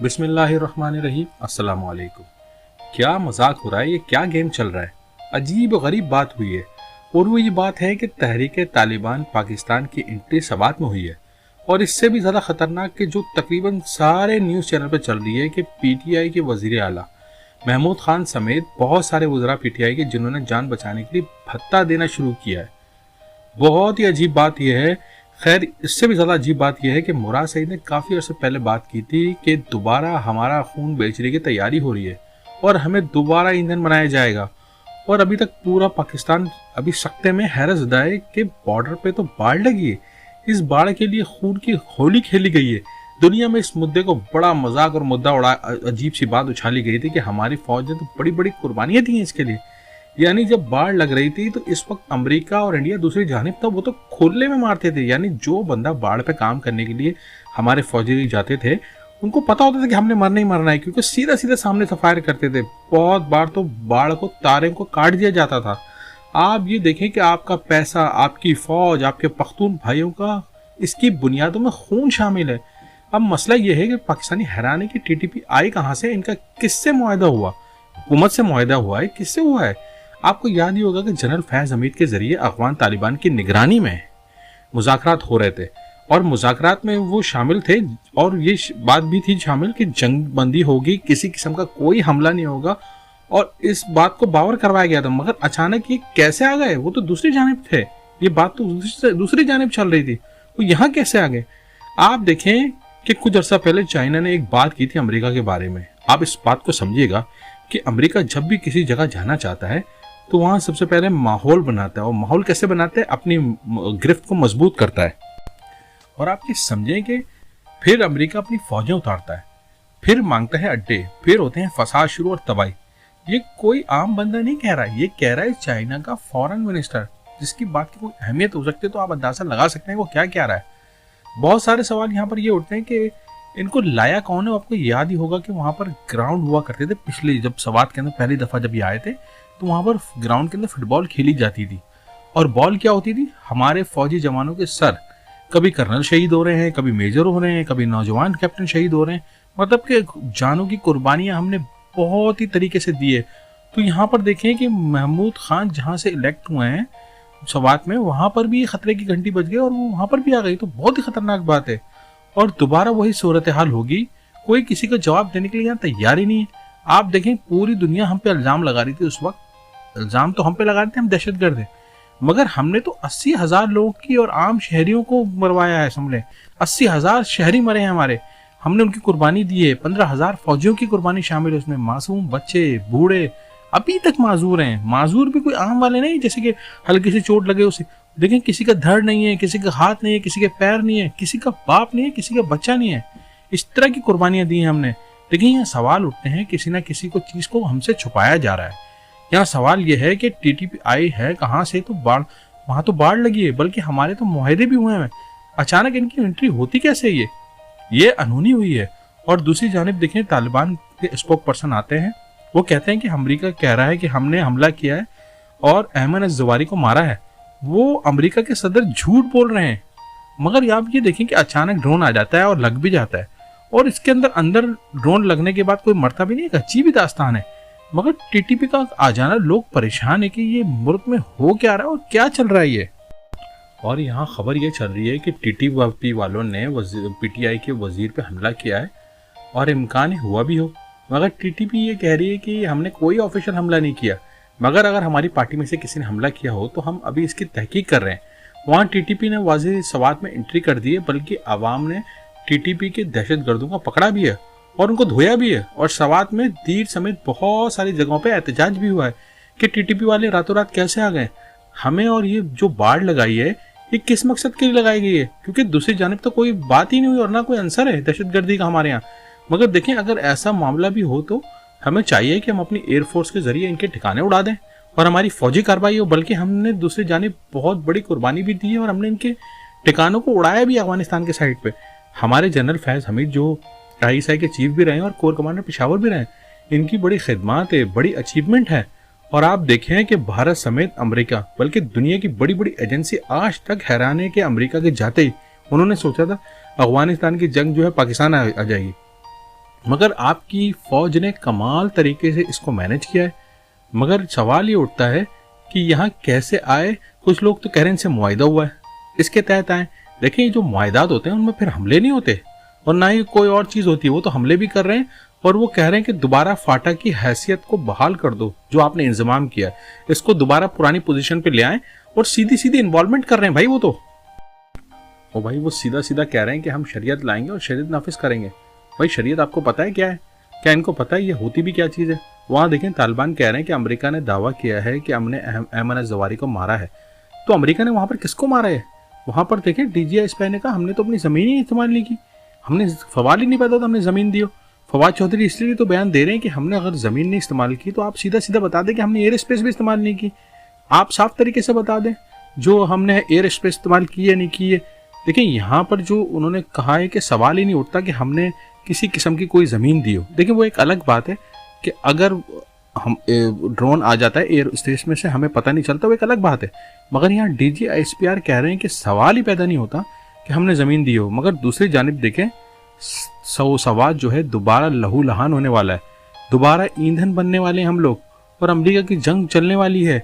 बिस्मिल्लाहिर्रहमानिर्रहीम। अस्सलाम वालेकुम। क्या मजाक हो रहा है, ये क्या गेम चल रहा है। अजीब गरीब बात हुई है और वो ये बात है कि तहरीक तालिबान पाकिस्तान की एंट्री सवात में हुई है। और इससे भी ज़्यादा ख़तरनाक कि जो तकरीबन सारे न्यूज़ चैनल पर चल रही है कि पीटीआई के वज़ीर आला महमूद खान समेत बहुत सारे वज़रा पीटीआई के जिन्होंने जान बचाने के लिए भत्ता देना शुरू किया है। बहुत ही अजीब बात यह है। खैर, इससे भी ज़्यादा अजीब बात यह है कि मुराद सईद ने काफ़ी अर्से पहले बात की थी कि दोबारा हमारा खून बेचने की तैयारी हो रही है और हमें दोबारा ईंधन बनाया जाएगा। और अभी तक पूरा पाकिस्तान अभी सख्ते में हैरतज़दा है कि बॉर्डर पे तो बाढ़ लगी है। इस बाढ़ के लिए खून की होली खेली गई है। दुनिया में इस मुद्दे को बड़ा मजाक और मुद्दा उड़ा अजीब सी बात उछाली गई थी कि हमारी फौज ने तो बड़ी बड़ी कुर्बानियां दी हैं इसके लिए। यानी जब बाढ़ लग रही थी तो इस वक्त अमेरिका और इंडिया दूसरी जानिब था, वो तो खुले में मारते थे। यानी जो बंदा बाढ़ पे काम करने के लिए हमारे फौजी जाते थे उनको पता होता था कि हमने मरना ही मरना है, क्योंकि सीधा सीधा सामने से फायर करते थे। बहुत बार तो बाढ़ को तारे को काट दिया जाता था। आप ये देखें कि आपका पैसा, आपकी फौज, आपके पख्तून भाइयों का इसकी बुनियादों में खून शामिल है। अब मसला यह है कि पाकिस्तानी हैरान है कि टीटीपी आई कहाँ से, इनका किससे मुआहदा हुआ। हुकूमत से मुआहदा हुआ है, किससे हुआ है। आपको याद ही होगा कि जनरल फैज हमीद के जरिए अफगान तालिबान की निगरानी में मुज़ाकरात हो रहे थे और मुज़ाकरात में वो शामिल थे और ये बात भी थी शामिल कि जंग बंदी होगी, किसी किस्म का कोई हमला नहीं होगा और इस बात को बावर करवाया गया था। मगर अचानक ये कैसे आ गए, वो तो दूसरी जानिब थे, ये बात तो दूसरी जानिब चल रही थी, वो यहाँ कैसे आ गए। आप देखें कि कुछ अर्सा पहले चाइना ने एक बात की थी अमेरिका के बारे में। आप इस बात को समझिएगा कि अमेरिका जब भी किसी जगह जाना चाहता है तो वहां सबसे पहले माहौल बनाता है। और माहौल कैसे बनाता है, अपनी गिरफ्त को मजबूत करता है। और आप ये समझें कि फिर अमेरिका अपनी फौजें उतारता है, फिर मांगता है अड्डे, फिर होते हैं फसाद शुरू और तबाही। ये कोई आम बंदा नहीं कह रहा है, ये कह रहा है चाइना का फॉरेन मिनिस्टर, जिसकी बात की कोई अहमियत हो सकती है तो आप अंदाजा लगा सकते हैं वो क्या कह रहा है। बहुत सारे सवाल यहाँ पर ये उठते हैं कि इनको लाया कौन है। आपको याद ही होगा कि वहां पर ग्राउंड हुआ करते थे पिछले, जब सवात के अंदर पहली दफा जब ये आए थे तो वहां पर ग्राउंड के अंदर फुटबॉल खेली जाती थी। और बॉल क्या होती थी, हमारे फौजी जवानों के सर, कभी कर्नल शहीद हो रहे हैं, कभी मेजर हो रहे हैं, कभी नौजवान कैप्टन शहीद हो रहे हैं। मतलब कि जानों की कुर्बानियां हमने बहुत ही तरीके से दी है। तो यहाँ पर देखें कि महमूद खान जहाँ से इलेक्ट हुए हैं सवात में, वहां पर भी खतरे की घंटी बज गई और वो वहां पर भी आ गई। तो बहुत ही खतरनाक बात है और दोबारा वही सूरत हाल होगी। कोई किसी का जवाब देने के लिए यहाँ तैयार ही नहीं है। आप देखें पूरी दुनिया हम पे इल्जाम लगा रही थी उस वक्त, इल्जाम तो हम पे लगा रहे थे हम दहशतगर्द हैं, मगर हमने तो 80,000 लोगों की और आम शहरियों को मरवाया है। समझे 80,000 शहरी मरे हैं हमारे, हमने उनकी कुर्बानी दी है। 15,000 फौजियों की कुर्बानी शामिल है उसमें। मासूम बच्चे, बूढ़े अभी तक माजूर हैं। माजूर भी कोई आम वाले नहीं जैसे कि हल्की सी चोट लगे उसे। देखें किसी का धड़ नहीं है, किसी का हाथ नहीं है, किसी के पैर नहीं है, किसी का बाप नहीं है, किसी का बच्चा नहीं है। इस तरह की कुर्बानियां दी हैं हमने। लेकिन यहाँ सवाल उठते हैं, किसी ना किसी को चीज को हमसे छुपाया जा रहा है। यहाँ सवाल यह है कि टीटीपी आई है कहाँ से, तो बाढ़, वहां तो बाढ़ लगी है, बल्कि हमारे तो मुआहदे भी हुए हैं। अचानक इनकी एंट्री होती कैसे, ये अनहोनी हुई है। और दूसरी जानिब देखें तालिबान के स्पोक पर्सन आते हैं, वो कहते हैं कि अमेरिका कह रहा है कि हमने हमला किया है और अहमद अज़वारी को मारा है। वो अमेरिका के सदर झूठ बोल रहे हैं। मगर आप ये देखें कि अचानक ड्रोन आ जाता है और लग भी जाता है और इसके अंदर ड्रोन लगने के बाद कोई मरता भी नहीं। एक अच्छी भी दास्तान है। मगर टीटीपी का आ जाना, लोग परेशान है कि ये मुल्क में हो क्या रहा है और क्या चल रहा है ये। और यहाँ खबर ये चल रही है कि टीटीपी वालों ने पीटीआई के वजीर पे हमला किया है और इम्कान हुआ भी हो। मगर टीटीपी ये कह रही है कि हमने कोई ऑफिशियल हमला नहीं किया, मगर अगर हमारी पार्टी में से किसी ने हमला किया हो तो हम अभी इसकी तहकीक कर रहे हैं। वहाँ टीटीपी ने वाज़ेह सवात में एंट्री कर दी है, बल्कि आवाम ने टीटीपी के दहशतगर्दों को पकड़ा भी है और उनको धोया भी है। और सवात में दीर समेत बहुत सारी जगहों पे एहतजाज भी हुआ है कि टीटीपी वाले रातों रात कैसे आ गए हमें। और ये जो बाढ़ लगाई है ये किस मकसद के लिए लगाई गई है, क्योंकि दूसरी जानिब तो कोई बात ही नहीं हुई और ना कोई आंसर है दहशतगर्दी का हमारे यहाँ। मगर देखें अगर ऐसा मामला भी हो तो हमें चाहिए कि हम अपनी एयरफोर्स के जरिए इनके ठिकाने उड़ा दें और हमारी फौजी कार्रवाई हो। बल्कि हमने दूसरी जानिब बहुत बड़ी कुर्बानी भी दी है और हमने इनके ठिकानों को उड़ाया भी अफगानिस्तान के साइड पे। हमारे जनरल फैज हमीद जो ISI के चीफ भी रहे और कोर कमांडर पेशावर भी रहे, इनकी बड़ी खिदमत है, बड़ी अचीवमेंट है। और आप देखें कि भारत समेत अमेरिका, बल्कि दुनिया की बड़ी बड़ी एजेंसी आज तक हैरान है कि अमेरिका के जाते ही उन्होंने सोचा था अफगानिस्तान की जंग जो है पाकिस्तान आ जाएगी, मगर आपकी फौज ने कमाल तरीके से इसको मैनेज किया है। मगर सवाल ये उठता है कि यहाँ कैसे आए। कुछ लोग तो कह रहे हैं इनसे मुआहिदा हुआ है, इसके तहत आए। देखिए जो मुआहिदात होते हैं उनमें फिर हमले नहीं होते और ना ही कोई और चीज होती है, वो तो हमले भी कर रहे हैं और वो कह रहे हैं कि दोबारा फाटा की हैसियत को बहाल कर दो, जो आपने इंतजाम किया इसको दोबारा पुरानी पोजीशन पे ले आए और सीधी सीधी इन्वॉल्वमेंट कर रहे हैं भाई। वो तो ओ भाई वो सीधा सीधा कह रहे हैं कि हम शरीयत लाएंगे और शरीयत नाफिज करेंगे। भाई शरीयत आपको पता है क्या है? क्या इनको पता है ये होती भी क्या चीज़ है? वहाँ देखें तालिबान कह रहे हैं कि अमेरिका ने दावा किया है कि हमने अयमन जवारी को मारा है। तो अमेरिका ने वहाँ पर किसको मारा है? वहाँ पर देखें DGI स्पाई ने कहा हमने तो अपनी ज़मीन ही इस्तेमाल नहीं की, हमने सवाल ही नहीं पैदा था हमने ज़मीन दी हो। फवाद चौधरी इसलिए तो बयान दे रहे हैं कि हमने अगर ज़मीन नहीं इस्तेमाल की तो आप सीधा सीधा बता दें कि हमने एयर स्पेस भी इस्तेमाल नहीं की। आप साफ तरीके से बता दें जो हमने एयर स्पेस इस्तेमाल की है नहीं की है। देखिए यहाँ पर जो उन्होंने कहा है कि सवाल ही नहीं उठता कि हमने किसी किस्म की कोई ज़मीन दी हो। देखिए वो एक अलग बात है कि अगर हम ड्रोन आ जाता है एयर स्पेस में से हमें पता नहीं चलता, वो एक अलग बात है। मगर यहाँ DGI SPR कह रहे हैं कि सवाल ही पैदा नहीं होता कि हमने ज़मीन दी हो। मगर दूसरी जानिब देखें सवाल जो है दोबारा लहू लहान होने वाला है, दोबारा ईंधन बनने वाले हैं हम लोग और अमेरिका की जंग चलने वाली है।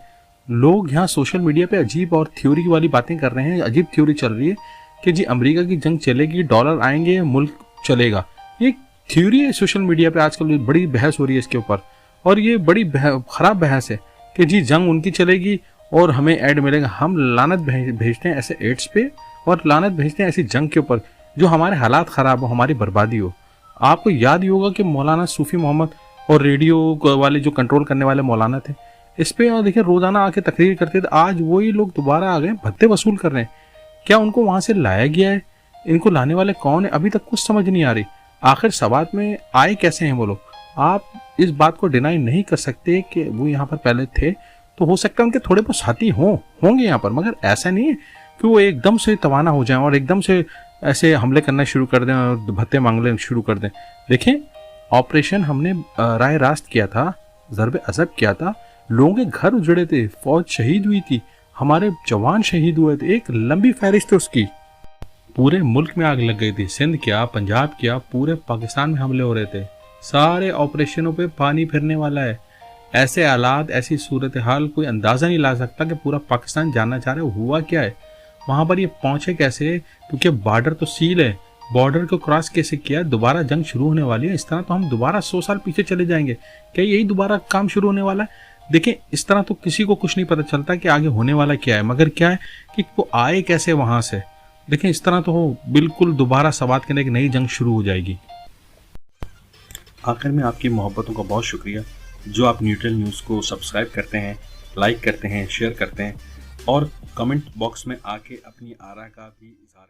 लोग यहाँ सोशल मीडिया पे अजीब और थ्योरी वाली बातें कर रहे हैं। अजीब थ्योरी चल रही है कि जी अमेरिका की जंग चलेगी, डॉलर आएंगे, मुल्क चलेगा। ये थ्योरी है सोशल मीडिया पे आजकल, बड़ी बहस हो रही है इसके ऊपर और ये बड़ी खराब बहस है कि जी जंग उनकी चलेगी और हमें ऐड मिलेगा। हम लानत भेजते हैं ऐसे एड्स पे और लानत भेजते हैं ऐसी जंग के ऊपर जो हमारे हालात ख़राब हो, हमारी बर्बादी हो। आपको याद ही होगा कि मौलाना सूफ़ी मोहम्मद और रेडियो वाले जो कंट्रोल करने वाले मौलाना थे, इस पे देखिए रोज़ाना आके तकरीर करते थे। आज वही लोग दोबारा आ गए, भत्ते वसूल कर रहे हैं। क्या उनको वहाँ से लाया गया है? इनको लाने वाले कौन है? अभी तक कुछ समझ नहीं आ रही। आखिर सवात में आए कैसे हैं वो लोग? आप इस बात को डिनाई नहीं कर सकते कि वो यहाँ पर पहले थे। तो हो सकता है उनके थोड़े बहुत साथी होंगे यहाँ पर, मगर ऐसा नहीं है कि वो एकदम से तवाना हो जाएं और एकदम से ऐसे हमले करना शुरू कर दें और भत्ते मांगने शुरू कर दें। देखें ऑपरेशन हमने राय रास्त किया था, ज़रब अज़ब किया था, लोगों के घर उजड़े थे, फौज शहीद हुई थी, हमारे जवान शहीद हुए थे, एक लंबी फहरिस्त है उसकी। पूरे मुल्क में आग लग गई थी, सिंध क्या, पंजाब क्या, पूरे पाकिस्तान में हमले हो रहे थे। सारे ऑपरेशनों पे पानी फिरने वाला है। ऐसे हालात, ऐसी सूरत हाल कोई अंदाज़ा नहीं ला सकता कि पूरा पाकिस्तान जानना चाह रहा है हुआ क्या है, वहाँ पर ये पहुँचे कैसे, क्योंकि बॉर्डर तो सील है। बॉर्डर को क्रॉस कैसे किया? दोबारा जंग शुरू होने वाली है। इस तरह तो हम दोबारा 100 साल पीछे चले जाएंगे। क्या यही दोबारा काम शुरू होने वाला है? देखें इस तरह तो किसी को कुछ नहीं पता चलता कि आगे होने वाला क्या है, मगर क्या है कि वो आए कैसे वहाँ से। देखें इस तरह तो हो बिल्कुल दोबारा सवात के एक नई जंग शुरू हो जाएगी। आखिर में आपकी मोहब्बतों का बहुत शुक्रिया जो आप न्यूट्रल न्यूज़ को सब्सक्राइब करते हैं, लाइक करते हैं, शेयर करते हैं और कमेंट बॉक्स में आके अपनी आरा का भी इज़हार